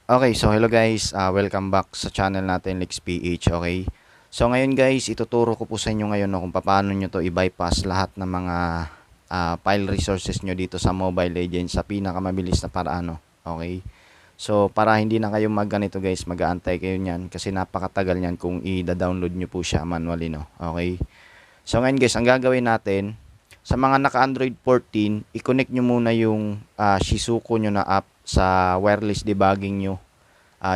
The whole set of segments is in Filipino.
Okay, so hello guys, welcome back sa channel natin Lex PH, okay? So ngayon guys, ituturo ko po sa inyo ngayon no, kung paano nyo to i-bypass lahat ng mga file resources nyo dito sa Mobile Legends sa pinakamabilis na paraan, no? Okay? So para hindi na kayo magganito guys, mag-aantay kayo niyan kasi napakatagal niyan kung i-download nyo po siya manually, no? Okay? So ngayon guys, ang gagawin natin, sa mga naka-Android 14, i-connect nyo muna yung Shizuku nyo na app sa wireless debugging nyo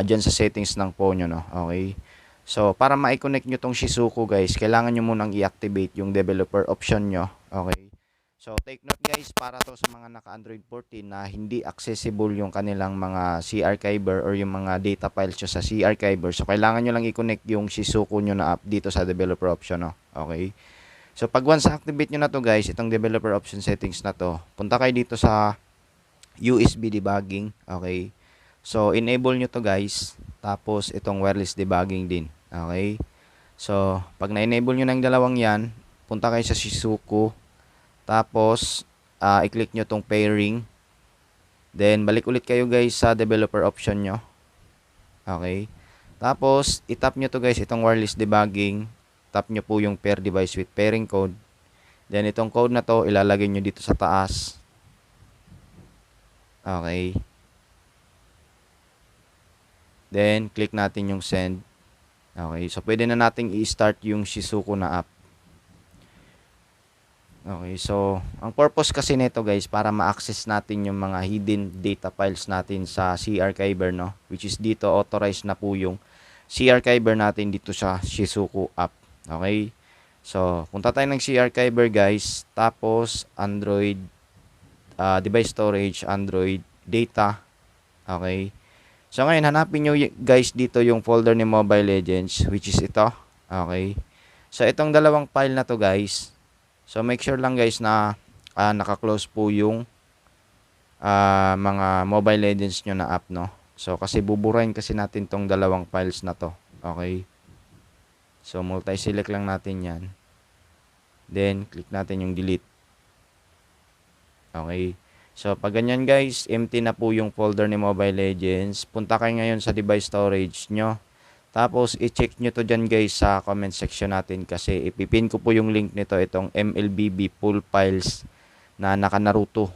dyan sa settings ng phone nyo, no? Okay? So, para ma-connect nyo tong Shizuku, guys, kailangan nyo munang i-activate yung developer option nyo. Okay? So, take note, guys, para to sa mga naka-Android 14 na hindi accessible yung kanilang mga C-Archiver or yung mga data files nyo sa C-Archiver. So, kailangan nyo lang i-connect yung Shizuku nyo na app dito sa developer option, no? Okay? So, pag once activate nyo na to, guys, itong developer option settings na to, punta kayo dito sa USB debugging. Okay? So, enable nyo to guys. Tapos, itong wireless debugging din. Okay? So, pag na-enable nyo na yung dalawang yan, punta kayo sa Shizuku. Tapos, i-click nyo tong pairing. Then, balik ulit kayo guys sa developer option nyo. Okay? Tapos, itap nyo to guys, itong wireless debugging. Tap nyo po yung pair device with pairing code. Then, itong code na to, ilalagay nyo dito sa taas. Okay? Then, click natin yung send. Okay, so pwede na nating i-start yung Shizuku na app. Okay, so ang purpose kasi nito guys, para ma-access natin yung mga hidden data files natin sa C-Archiver, no? Which is dito, authorized na po yung C-Archiver natin dito sa Shizuku app. Okay, so punta tayo ng C-Archiver guys, tapos Android, device storage, Android data. Okay, so ngayon, hanapin nyo guys dito yung folder ni Mobile Legends, which is ito. Okay. So itong dalawang file na to guys. So make sure lang guys na naka-close po yung mga Mobile Legends nyo na app, no. So kasi buburahin kasi natin tong dalawang files na to. Okay. So multi-select lang natin yan. Then click natin yung delete. Okay. So, pag ganyan guys, empty na po yung folder ni Mobile Legends. Punta kayo ngayon sa device storage nyo. Tapos, i-check nyo to dyan guys sa comment section natin kasi ipipin ko po yung link nito, itong MLBB full files na naka Naruto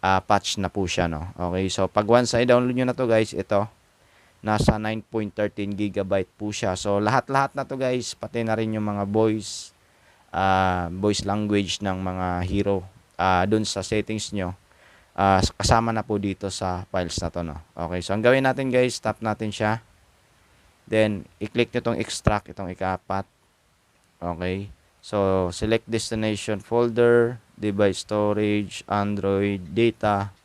patch na po siya, no? Okay, so pag once ay download nyo na to guys, ito, nasa 9.13 GB po siya. So, lahat-lahat na to guys, pati na rin yung mga voice language ng mga hero dun sa settings nyo. Kasama na po dito sa files na to, no? Okay, so ang gawin natin guys, tap natin siya. Then, i-click nyo itong extract, itong ika-4. Okay, so select destination folder, device storage, Android data.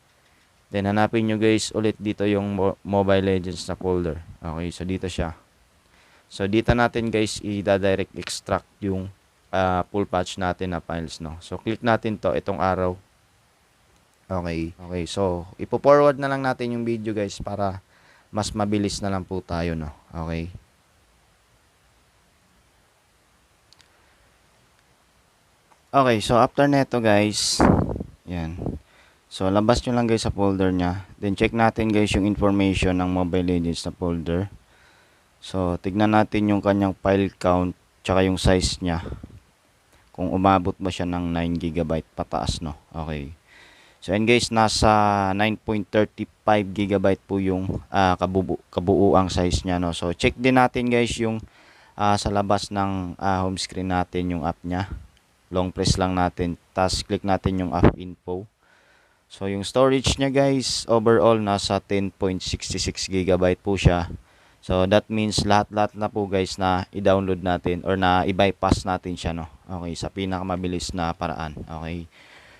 Then, hanapin nyo guys ulit dito yung Mobile Legends na folder. Okay, so dito siya. So, dito natin guys i-direct extract yung full patch natin na files, no? So, click natin to, itong arrow. Okay. Okay, so ipo-forward na lang natin yung video guys para mas mabilis na lang po tayo, no. Okay. Okay, so after neto guys, yan. So labas nyo lang guys sa folder nya. Then check natin guys yung information ng Mobile Legends na folder. So tignan natin yung kanyang file count tsaka yung size nya. Kung umabot ba siya ng 9 GB pataas, no. Okay. So and guys, nasa 9.35 GB po yung kabuuang size niya, no. So check din natin guys yung sa labas ng home screen natin yung app niya. Long press lang natin, tapos click natin yung app info. So yung storage niya guys, overall nasa 10.66 GB po siya. So that means lahat-lahat na po guys na i-download natin or na i-bypass natin siya, no. Okay, sa pinakamabilis na paraan. Okay.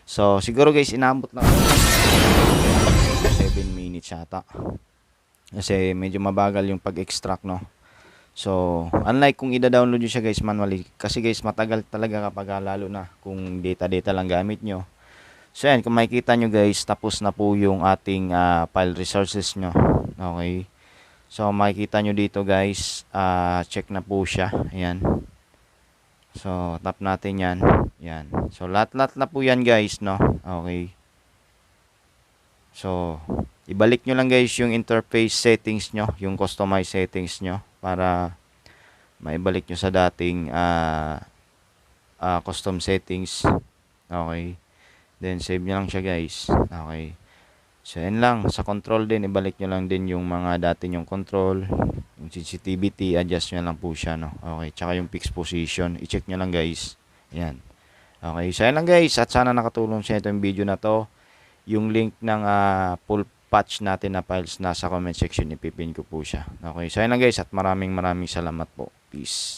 So, siguro guys, inabot na 7 minutes yata. Kasi medyo mabagal yung pag-extract, no. So, unlike kung i-download nyo siya guys manually. Kasi guys, matagal talaga kapag lalo na kung data lang gamit nyo. So, yan. Kung makikita nyo guys, tapos na po yung ating file resources nyo. Okay. So, makikita nyo dito guys, check na po siya. Ayan. So, tap natin yan. Yan. So, lahat-lahat na po yan guys, no? Okay. So, ibalik nyo lang guys yung interface settings nyo, yung customize settings nyo para maibalik nyo sa dating custom settings. Okay. Then save nyo lang siya guys. Okay. So yan lang, sa control din ibalik nyo lang din yung mga dati yung control, yung sensitivity, adjust nyo lang po siya, no. Okay, tsaka yung fixed position, i-check nyo lang guys. Yan. Okay, so yan lang guys, at sana nakatulong sa itong video na to. Yung link ng full patch natin na files nasa comment section, ipipin ko po siya. Okay, so yan lang guys, at maraming salamat po. Peace.